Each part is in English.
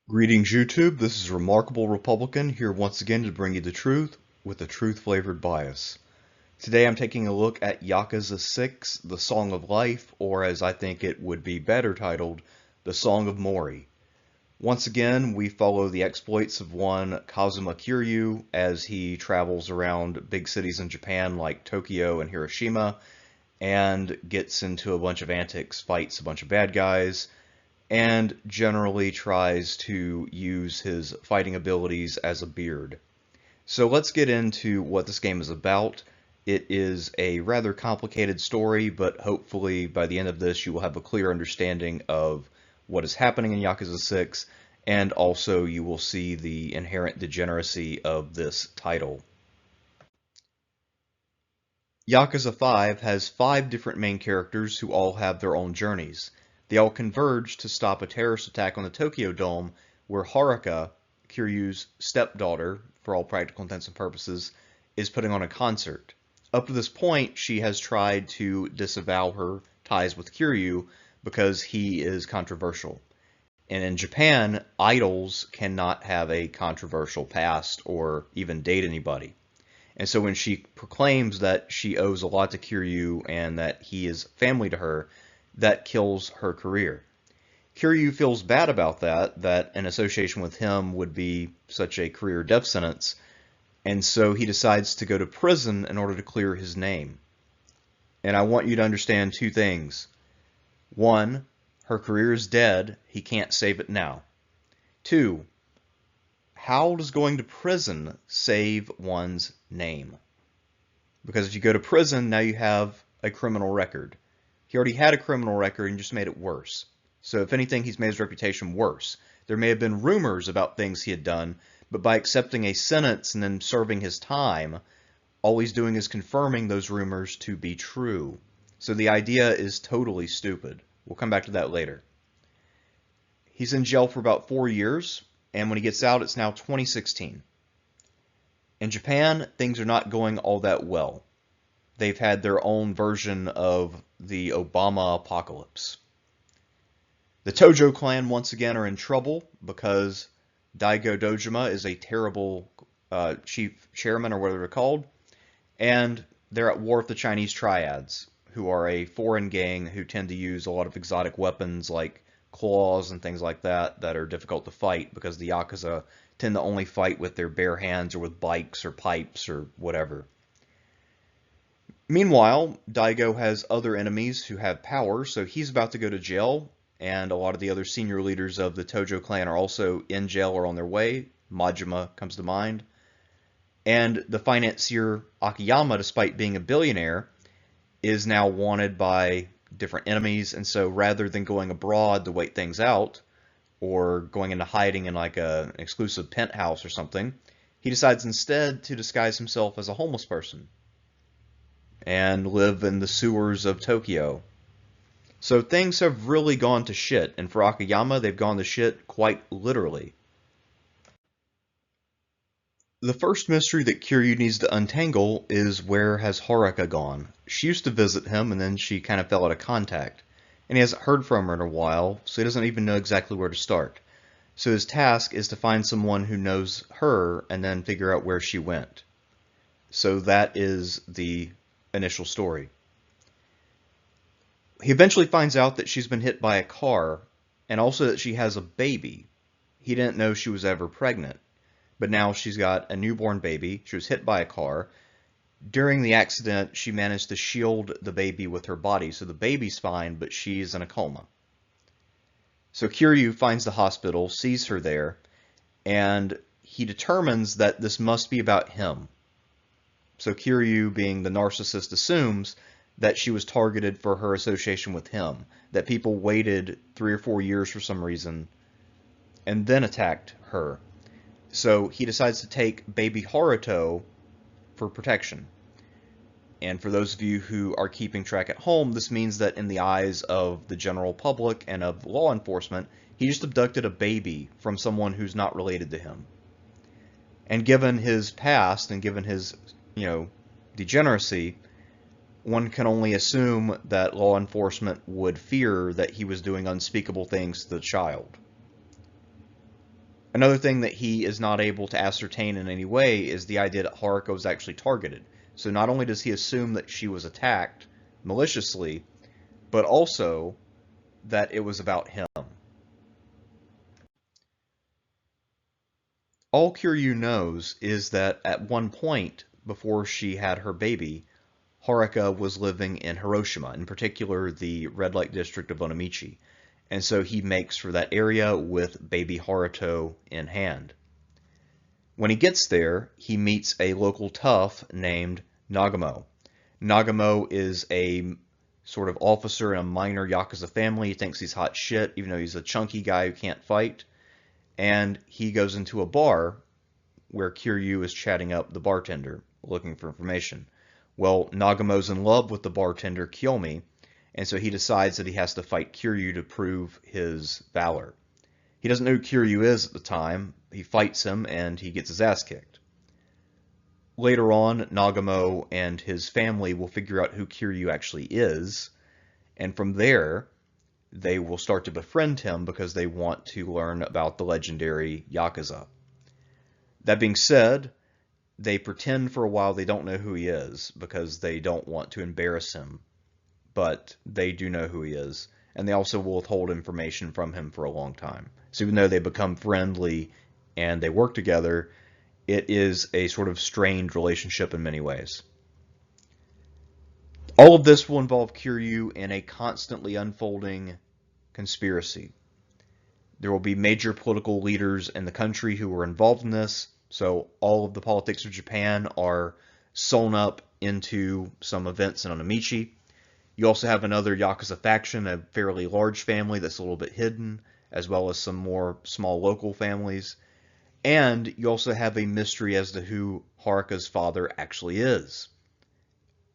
Greetings YouTube, this is Remarkable Republican here once again to bring you the truth with a truth-flavored bias. Today I'm taking a look at Yakuza 6, The Song of Life, or as I think it would be better titled, The Song of Maury. Once again, we follow the exploits of one Kazuma Kiryu as he travels around big cities in Japan like Tokyo and Hiroshima and gets into a bunch of antics, fights a bunch of bad guys, and generally tries to use his fighting abilities as a beard. So let's get into what this game is about. It is a rather complicated story, but hopefully by the end of this you will have a clear understanding of what is happening in Yakuza 6, and also you will see the inherent degeneracy of this title. Yakuza 5 has 5 different main characters who all have their own journeys. They all converge to stop a terrorist attack on the Tokyo Dome where Haruka, Kiryu's stepdaughter, for all practical intents and purposes, is putting on a concert. Up to this point, she has tried to disavow her ties with Kiryu because he is controversial. And in Japan, idols cannot have a controversial past or even date anybody. And so when she proclaims that she owes a lot to Kiryu and that he is family to her, that kills her career. Kiryu feels bad about that an association with him would be such a career death sentence, and so he decides to go to prison in order to clear his name. And I want you to understand 2 things. 1, her career is dead, he can't save it now. 2, how does going to prison save one's name? Because if you go to prison, now you have a criminal record. He already had a criminal record and just made it worse. So if anything, he's made his reputation worse. There may have been rumors about things he had done, but by accepting a sentence and then serving his time, all he's doing is confirming those rumors to be true. So the idea is totally stupid. We'll come back to that later. He's in jail for about 4 years, and when he gets out, it's now 2016. In Japan, things are not going all that well. They've had their own version of the Obama apocalypse. The Tojo clan once again are in trouble because Daigo Dojima is a terrible chief chairman, or whatever they're called, and they're at war with the Chinese Triads, who are a foreign gang who tend to use a lot of exotic weapons like claws and things like that that are difficult to fight because the Yakuza tend to only fight with their bare hands or with bikes or pipes or whatever. Meanwhile, Daigo has other enemies who have power, so he's about to go to jail, and a lot of the other senior leaders of the Tojo clan are also in jail or on their way. Majima comes to mind. And the financier Akiyama, despite being a billionaire, is now wanted by different enemies, and so rather than going abroad to wait things out, or going into hiding in like an exclusive penthouse or something, he decides instead to disguise himself as a homeless person and live in the sewers of Tokyo. So things have really gone to shit, and for Akiyama, they've gone to shit quite literally. The first mystery that Kiryu needs to untangle is where has Haruka gone? She used to visit him, and then she kind of fell out of contact. And he hasn't heard from her in a while, so he doesn't even know exactly where to start. So his task is to find someone who knows her, and then figure out where she went. So that is the initial story. He eventually finds out that she's been hit by a car, and also that she has a baby. He didn't know she was ever pregnant, but now she's got a newborn baby. She was hit by a car. During the accident, she managed to shield the baby with her body, so the baby's fine, but she's in a coma. So Kiryu finds the hospital, sees her there, and he determines that this must be about him. So Kiryu, being the narcissist, assumes that she was targeted for her association with him, that people waited 3 or 4 years for some reason, and then attacked her. So he decides to take baby Haruto for protection. And for those of you who are keeping track at home, this means that in the eyes of the general public and of law enforcement, he just abducted a baby from someone who's not related to him. And given his past and given his, degeneracy, one can only assume that law enforcement would fear that he was doing unspeakable things to the child. Another thing that he is not able to ascertain in any way is the idea that Haruka was actually targeted. So not only does he assume that she was attacked maliciously, but also that it was about him. All Kiryu knows is that at one point, before she had her baby, Haruka was living in Hiroshima, in particular the red light district of Onomichi, and so he makes for that area with baby Haruto in hand. When he gets there, he meets a local tough named Nagamo. Nagamo is a sort of officer in a minor Yakuza family. He thinks he's hot shit, even though he's a chunky guy who can't fight. And he goes into a bar where Kiryu is chatting up the bartender, looking for information. Well, Nagamo's in love with the bartender, Kiyomi, and so he decides that he has to fight Kiryu to prove his valor. He doesn't know who Kiryu is at the time. He fights him, and he gets his ass kicked. Later on, Nagamo and his family will figure out who Kiryu actually is, and from there, they will start to befriend him because they want to learn about the legendary Yakuza. That being said, they pretend for a while they don't know who he is because they don't want to embarrass him, but they do know who he is, and they also will withhold information from him for a long time. So even though they become friendly and they work together, it is a sort of strained relationship in many ways. All of this will involve Kiryu in a constantly unfolding conspiracy. There will be major political leaders in the country who are involved in this, so all of the politics of Japan are sewn up into some events in Onomichi. You also have another Yakuza faction, a fairly large family that's a little bit hidden, as well as some more small local families. And you also have a mystery as to who Haruka's father actually is.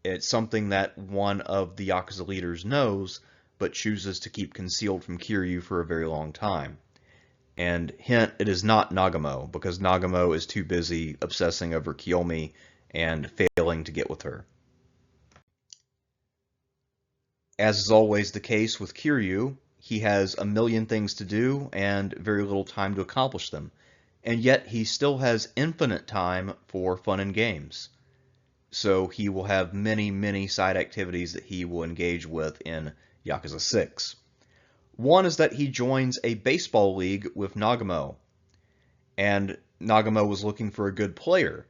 It's something that one of the Yakuza leaders knows, but chooses to keep concealed from Kiryu for a very long time. And hint, it is not Nagamo, because Nagamo is too busy obsessing over Kiyomi and failing to get with her. As is always the case with Kiryu, he has a million things to do and very little time to accomplish them. And yet he still has infinite time for fun and games. So he will have many, many side activities that he will engage with in Yakuza 6. One is that he joins a baseball league with Nagamo, and Nagamo was looking for a good player.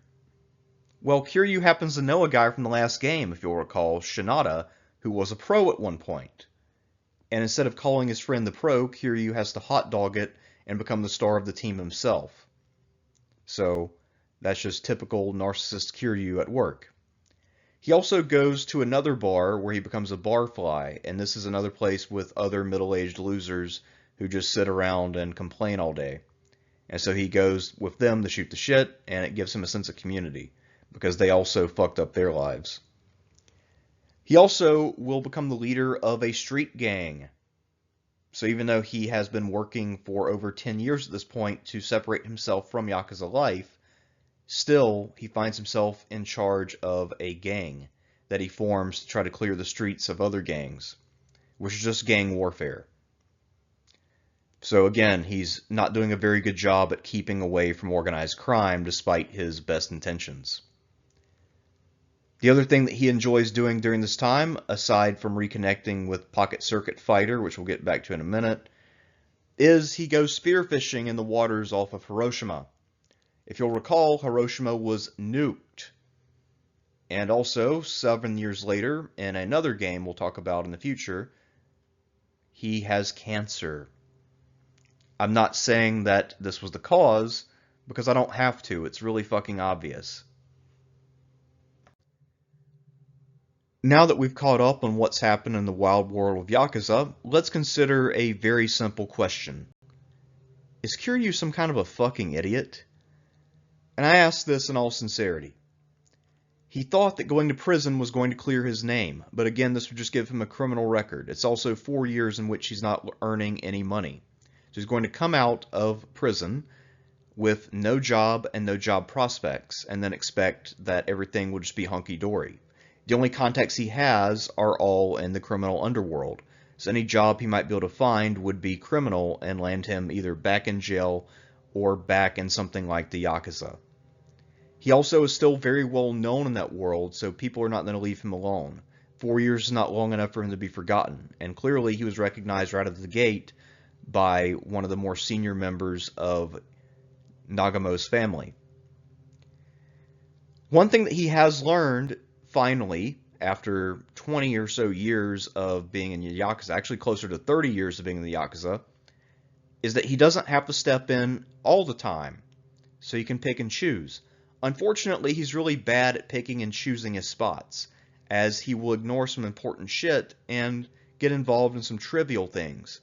Well, Kiryu happens to know a guy from the last game, if you'll recall, Shinada, who was a pro at one point. And instead of calling his friend the pro, Kiryu has to hot dog it and become the star of the team himself. So that's just typical narcissist Kiryu at work. He also goes to another bar where he becomes a barfly, and this is another place with other middle-aged losers who just sit around and complain all day. And so he goes with them to shoot the shit, and it gives him a sense of community, because they also fucked up their lives. He also will become the leader of a street gang. So even though he has been working for over 10 years at this point to separate himself from Yakuza life, still, he finds himself in charge of a gang that he forms to try to clear the streets of other gangs, which is just gang warfare. So again, he's not doing a very good job at keeping away from organized crime despite his best intentions. The other thing that he enjoys doing during this time, aside from reconnecting with Pocket Circuit Fighter, which we'll get back to in a minute, is he goes spearfishing in the waters off of Hiroshima. If you'll recall, Hiroshima was nuked. And also, 7 years later, in another game we'll talk about in the future, he has cancer. I'm not saying that this was the cause, because I don't have to. It's really fucking obvious. Now that we've caught up on what's happened in the wild world of Yakuza, let's consider a very simple question. Is Kiryu some kind of a fucking idiot? And I ask this in all sincerity. He thought that going to prison was going to clear his name, but again, this would just give him a criminal record. It's also 4 years in which he's not earning any money. So he's going to come out of prison with no job and no job prospects, and then expect that everything will just be hunky-dory. The only contacts he has are all in the criminal underworld, so any job he might be able to find would be criminal and land him either back in jail or back in something like the Yakuza. He also is still very well known in that world, so people are not going to leave him alone. 4 years is not long enough for him to be forgotten, and clearly he was recognized right out of the gate by one of the more senior members of Nagamo's family. One thing that he has learned, finally, after 20 or so years of being in the Yakuza, actually closer to 30 years of being in the Yakuza, is that he doesn't have to step in all the time, so he can pick and choose. Unfortunately, he's really bad at picking and choosing his spots, as he will ignore some important shit and get involved in some trivial things.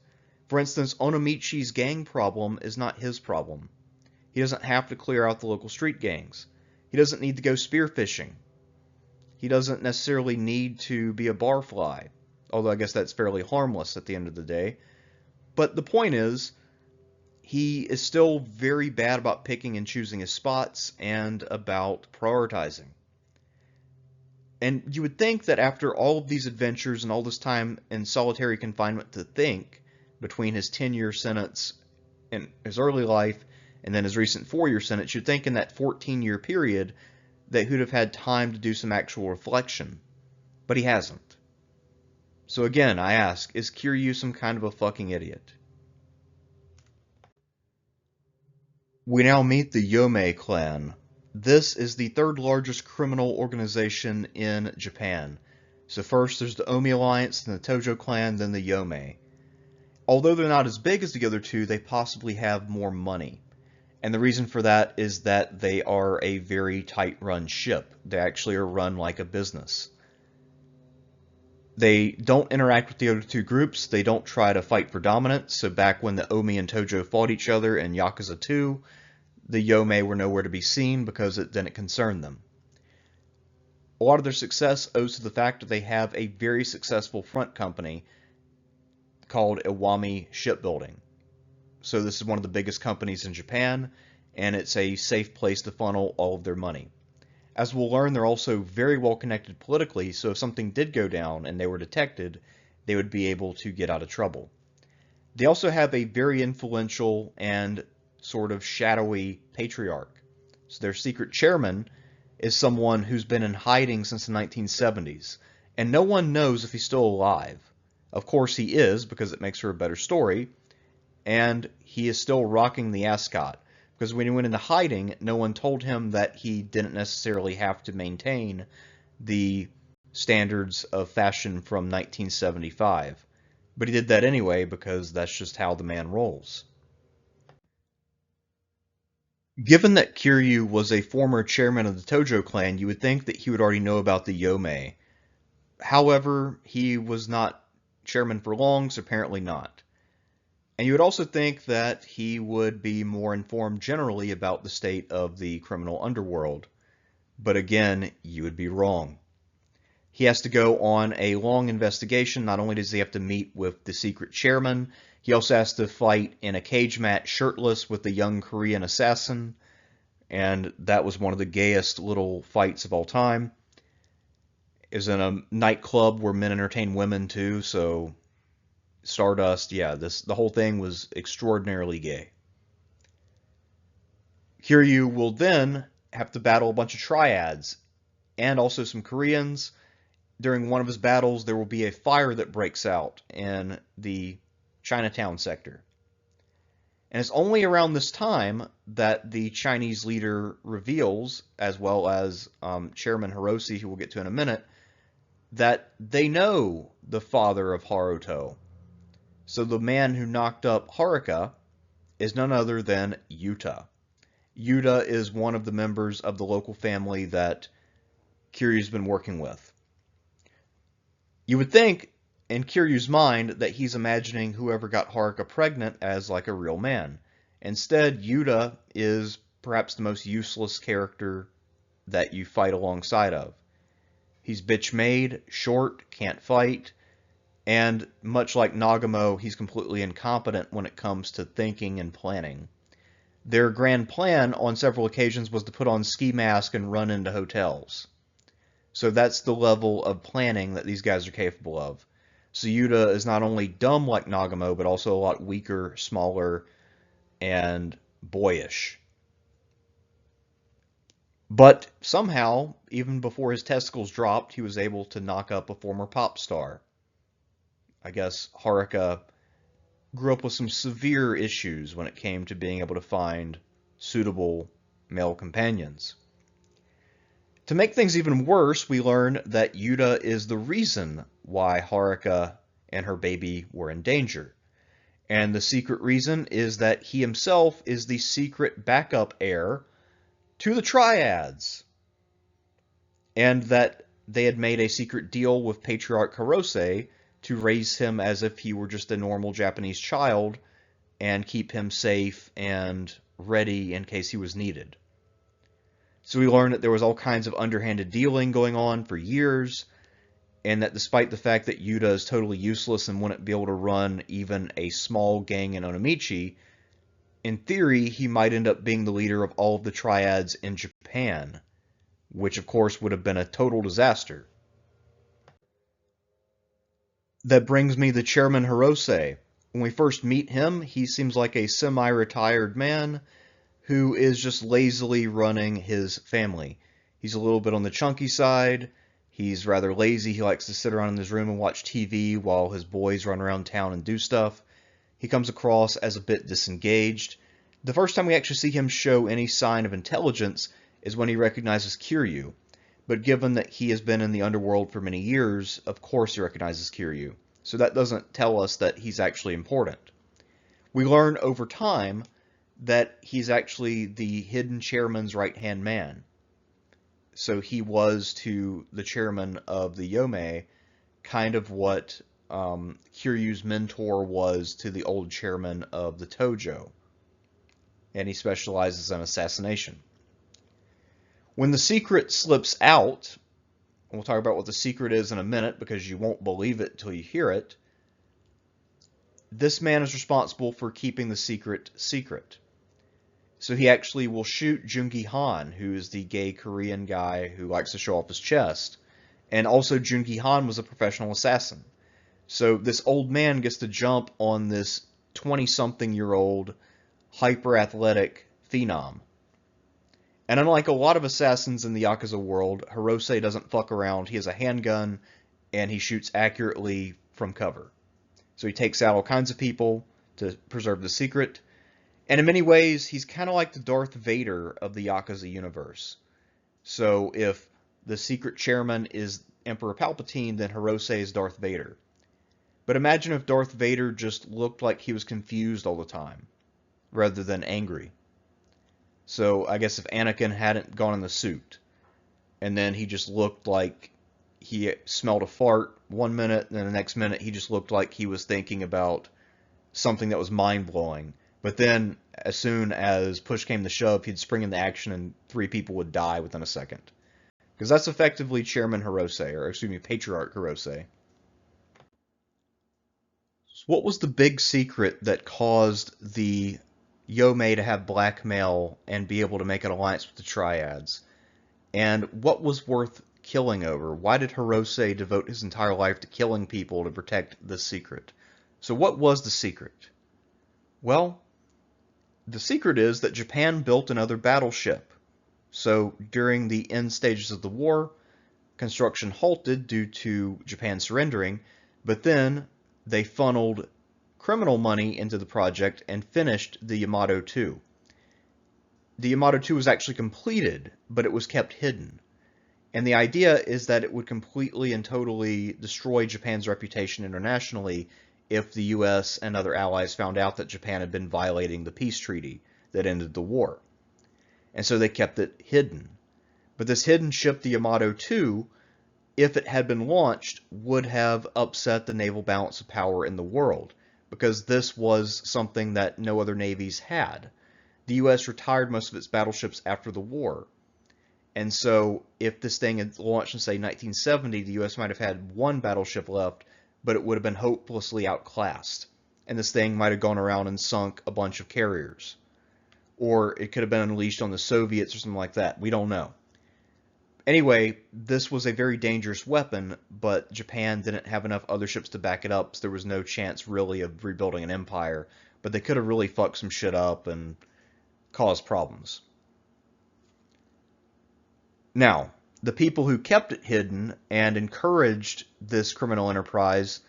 For instance, Onomichi's gang problem is not his problem. He doesn't have to clear out the local street gangs. He doesn't need to go spearfishing. He doesn't necessarily need to be a barfly, although I guess that's fairly harmless at the end of the day. But the point is, he is still very bad about picking and choosing his spots and about prioritizing. And you would think that after all of these adventures and all this time in solitary confinement to think, between his 10-year sentence in his early life and then his recent 4-year sentence, you'd think in that 14-year period that he'd have had time to do some actual reflection. But he hasn't. So again, I ask, is Kiryu some kind of a fucking idiot? We now meet the Yomei clan. This is the third largest criminal organization in Japan. So first there's the Omi Alliance, then the Tojo clan, then the Yomei. Although they're not as big as the other two, they possibly have more money. And the reason for that is that they are a very tight-run ship. They actually are run like a business. They don't interact with the other two groups. They don't try to fight for dominance. So back when the Omi and Tojo fought each other in Yakuza 2, the Yomei were nowhere to be seen because it didn't concern them. A lot of their success owes to the fact that they have a very successful front company called Iwami Shipbuilding. So this is one of the biggest companies in Japan, and it's a safe place to funnel all of their money. As we'll learn, they're also very well connected politically, so if something did go down and they were detected, they would be able to get out of trouble. They also have a very influential and sort of shadowy patriarch. So their secret chairman is someone who's been in hiding since the 1970s, and no one knows if he's still alive. Of course he is, because it makes for a better story, and he is still rocking the ascot. Because when he went into hiding, no one told him that he didn't necessarily have to maintain the standards of fashion from 1975. But he did that anyway because that's just how the man rolls. Given that Kiryu was a former chairman of the Tojo clan, you would think that he would already know about the Yomei. However, he was not chairman for long, so apparently not. And you would also think that he would be more informed generally about the state of the criminal underworld. But again, you would be wrong. He has to go on a long investigation. Not only does he have to meet with the secret chairman, he also has to fight in a cage match shirtless with a young Korean assassin. And that was one of the gayest little fights of all time. Is in a nightclub where men entertain women too, so Stardust, yeah, the whole thing was extraordinarily gay. Kiryu will then have to battle a bunch of triads and also some Koreans. During one of his battles, there will be a fire that breaks out in the Chinatown sector. And it's only around this time that the Chinese leader reveals, as well as Chairman Hiroshi, who we'll get to in a minute, that they know the father of Haruto. So the man who knocked up Haruka is none other than Yuta. Yuta is one of the members of the local family that Kiryu's been working with. You would think, in Kiryu's mind, that he's imagining whoever got Haruka pregnant as like a real man. Instead, Yuta is perhaps the most useless character that you fight alongside of. He's bitch-made, short, can't fight, and much like Nagamo, he's completely incompetent when it comes to thinking and planning. Their grand plan on several occasions was to put on ski masks and run into hotels. So that's the level of planning that these guys are capable of. So Yuta is not only dumb like Nagamo, but also a lot weaker, smaller, and boyish. But somehow, even before his testicles dropped, he was able to knock up a former pop star. I guess Haruka grew up with some severe issues when it came to being able to find suitable male companions. To make things even worse, we learn that Yuta is the reason why Haruka and her baby were in danger. And the secret reason is that he himself is the secret backup heir to the Triads. And that they had made a secret deal with Patriarch Hirose to raise him as if he were just a normal Japanese child and keep him safe and ready in case he was needed. So we learned that there was all kinds of underhanded dealing going on for years, and that despite the fact that Yuta is totally useless and wouldn't be able to run even a small gang in Onomichi, in theory he might end up being the leader of all of the Triads in Japan, which of course would have been a total disaster. That brings me to Chairman Hirose. When we first meet him, he seems like a semi-retired man who is just lazily running his family. He's a little bit on the chunky side. He's rather lazy. He likes to sit around in his room and watch TV while his boys run around town and do stuff. He comes across as a bit disengaged. The first time we actually see him show any sign of intelligence is when he recognizes Kiryu. But given that he has been in the underworld for many years, of course he recognizes Kiryu. So that doesn't tell us that he's actually important. We learn over time that he's actually the hidden chairman's right-hand man. So he was to the chairman of the Yomei kind of what Kiryu's mentor was to the old chairman of the Tojo. And he specializes in assassination. When the secret slips out, and we'll talk about what the secret is in a minute because you won't believe it till you hear it, this man is responsible for keeping the secret secret. So he actually will shoot Jungi Han, who is the gay Korean guy who likes to show off his chest. And also Jungi Han was a professional assassin. So this old man gets to jump on this 20-something-year-old hyper-athletic phenom. And unlike a lot of assassins in the Yakuza world, Hirose doesn't fuck around. He has a handgun, and he shoots accurately from cover. So he takes out all kinds of people to preserve the secret. And in many ways, he's kind of like the Darth Vader of the Yakuza universe. So if the secret chairman is Emperor Palpatine, then Hirose is Darth Vader. But imagine if Darth Vader just looked like he was confused all the time, rather than angry. So I guess if Anakin hadn't gone in the suit, and then he just looked like he smelled a fart one minute, and then the next minute he just looked like he was thinking about something that was mind-blowing. But then, as soon as push came to shove, he'd spring into action and 3 people would die within a second. Because that's effectively Chairman Hirose, or excuse me, Patriarch Hirose. So what was the big secret that caused the Yomei to have blackmail and be able to make an alliance with the Triads? And what was worth killing over? Why did Hirose devote his entire life to killing people to protect this secret? So what was the secret? Well, the secret is that Japan built another battleship. So during the end stages of the war, construction halted due to Japan surrendering, but then they funneled criminal money into the project and finished the Yamato 2. The Yamato 2 was actually completed, but it was kept hidden. And the idea is that it would completely and totally destroy Japan's reputation internationally if the US and other allies found out that Japan had been violating the peace treaty that ended the war. And so they kept it hidden. But this hidden ship, the Yamato 2, if it had been launched, would have upset the naval balance of power in the world, because this was something that no other navies had. The US retired most of its battleships after the war. And so if this thing had launched in, say, 1970, the US might have had 1 battleship left, but it would have been hopelessly outclassed. And this thing might have gone around and sunk a bunch of carriers. Or it could have been unleashed on the Soviets or something like that. We don't know. Anyway, this was a very dangerous weapon, but Japan didn't have enough other ships to back it up, so there was no chance really of rebuilding an empire. But they could have really fucked some shit up, and cause problems. Now, the people who kept it hidden and encouraged this criminal enterprise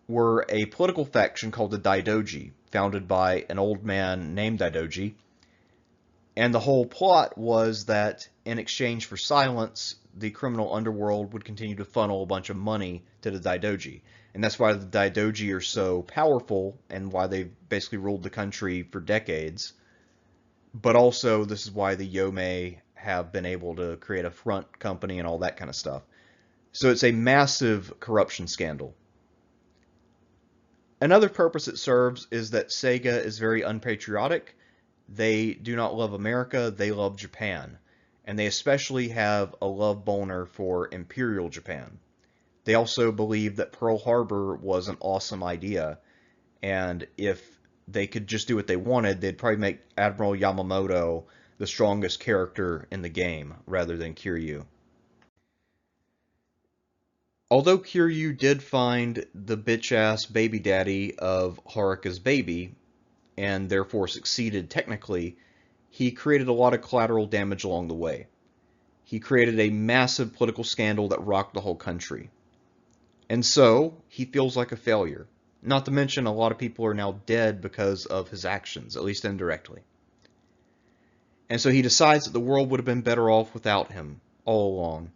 were a political faction called the Daidoji, founded by an old man named Daidoji. And the whole plot was that in exchange for silence, the criminal underworld would continue to funnel a bunch of money to the Daidoji. And that's why the Daidoji are so powerful and why they've basically ruled the country for decades. But also, this is why the Yomei have been able to create a front company and all that kind of stuff. So it's a massive corruption scandal. Another purpose it serves is that Sega is very unpatriotic. They do not love America, they love Japan. And they especially have a love boner for Imperial Japan. They also believe that Pearl Harbor was an awesome idea, and if they could just do what they wanted, they'd probably make Admiral Yamamoto the strongest character in the game, rather than Kiryu. Although Kiryu did find the bitch-ass baby daddy of Haruka's baby, and therefore succeeded technically, he created a lot of collateral damage along the way. He created a massive political scandal that rocked the whole country. And so, he feels like a failure. Not to mention, a lot of people are now dead because of his actions, at least indirectly. And so he decides that the world would have been better off without him, all along.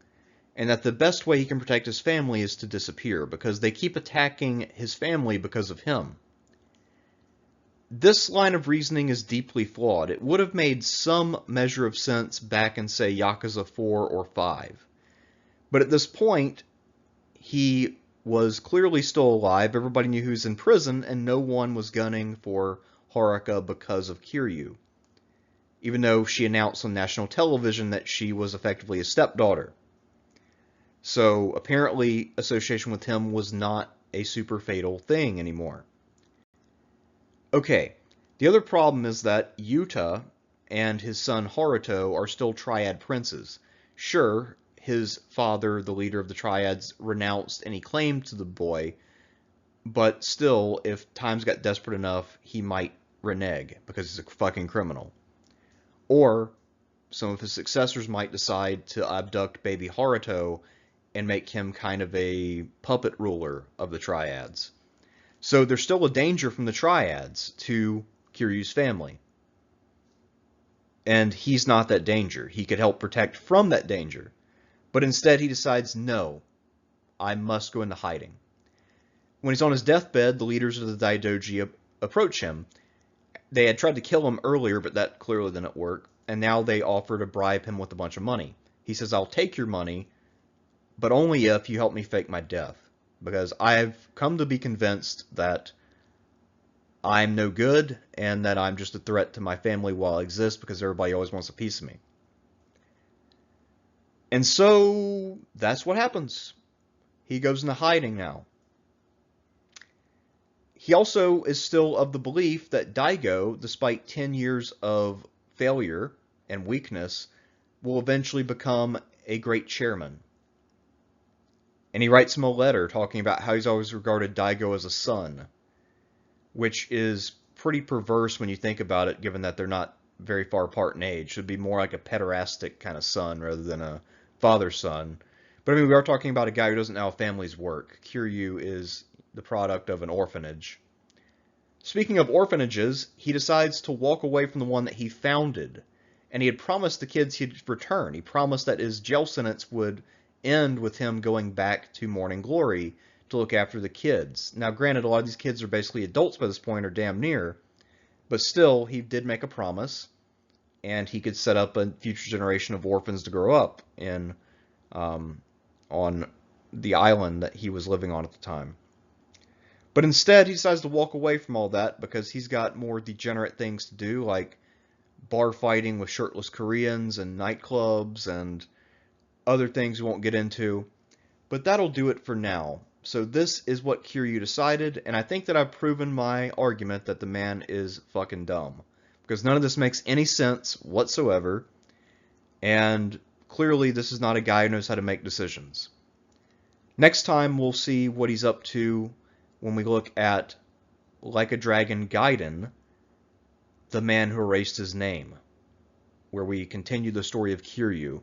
And that the best way he can protect his family is to disappear, because they keep attacking his family because of him. This line of reasoning is deeply flawed. It would have made some measure of sense back in, say, Yakuza 4 or 5. But at this point, he was clearly still alive, everybody knew he was in prison, and no one was gunning for Haruka because of Kiryu. Even though she announced on national television that she was effectively a stepdaughter. So apparently association with him was not a super fatal thing anymore. Okay, the other problem is that Yuta and his son Haruto are still Triad princes. Sure, his father, the leader of the Triads, renounced any claim to the boy, but still, if times got desperate enough, he might renege, because he's a fucking criminal. Or, some of his successors might decide to abduct baby Haruto and make him kind of a puppet ruler of the Triads. So there's still a danger from the Triads to Kiryu's family. And he's not that danger. He could help protect from that danger. But instead he decides, no, I must go into hiding. When he's on his deathbed, the leaders of the Daidoji approach him. They had tried to kill him earlier, but that clearly didn't work. And now they offer to bribe him with a bunch of money. He says, I'll take your money, but only if you help me fake my death. Because I've come to be convinced that I'm no good, and that I'm just a threat to my family while I exist, because everybody always wants a piece of me. And so, that's what happens. He goes into hiding now. He also is still of the belief that Daigo, despite 10 years of failure and weakness, will eventually become a great chairman. And he writes him a letter talking about how he's always regarded Daigo as a son, which is pretty perverse when you think about it, given that they're not very far apart in age. It would be more like a pederastic kind of son rather than a father-son. But I mean, we are talking about a guy who doesn't know how families work. Kiryu is the product of an orphanage. Speaking of orphanages, he decides to walk away from the one that he founded. And he had promised the kids he'd return. He promised that his jail sentence would end with him going back to Morning Glory to look after the kids. Now, granted, a lot of these kids are basically adults by this point, or damn near, but still, he did make a promise, and he could set up a future generation of orphans to grow up in on the island that he was living on at the time. But instead, he decides to walk away from all that because he's got more degenerate things to do, like bar fighting with shirtless Koreans and nightclubs and other things we won't get into. But that'll do it for now. So this is what Kiryu decided, and I think that I've proven my argument that the man is fucking dumb. Because none of this makes any sense whatsoever, and clearly this is not a guy who knows how to make decisions. Next time we'll see what he's up to when we look at Like a Dragon Gaiden, The Man Who Erased His Name, where we continue the story of Kiryu,